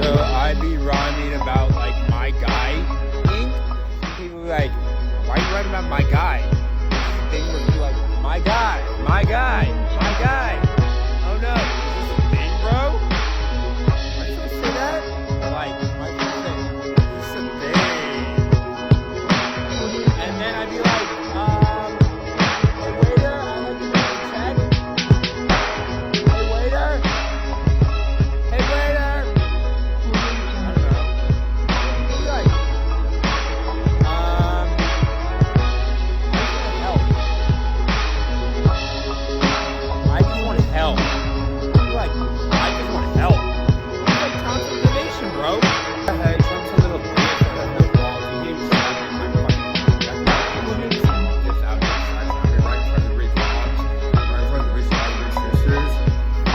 So I'd be rhyming about like my guy thing. People be like, why are you writing about my guy? Thing would be like, my guy, my guy, my guy. Oh no, is this a thing, bro? Am I supposed to say that? Or like, am I supposed to say, this is a thing? And then I'd be like, hey waiter, I'd like to make a check. Hey waiter. Hey waiter. I don't know. I'd be like, I just want help. Like, I just want help. It's like Tom's innovation, bro. Hey, Trump's a little bitch that has no balls. He gave me slap in my fucking this out right in front of the rich moms, right in front of the rich sisters.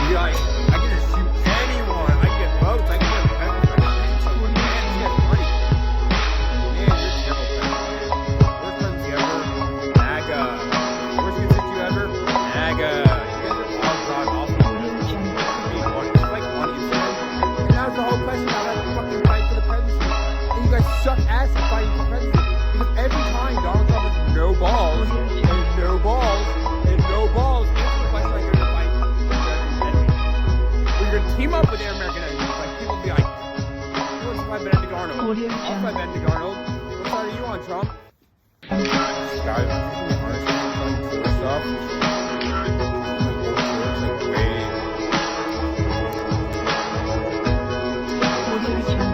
You like, I can just shoot anyone. I can get votes. I can get pepper spray. Man, you got money. Man, you're terrible. Worst president you ever. MAGA. Worst constituent you ever. MAGA. Suck ass at fighting for presidency because every time Donald Trump has no balls and no balls and no balls, answer the question like you're gonna fight American enemy. Or you're gonna team up with their American enemies. Like people be like, you want to fight Benedict Arnold? I'll fight Benedict Arnold. What side are you on, Trump? Guys, honestly, stuff. Like, wait.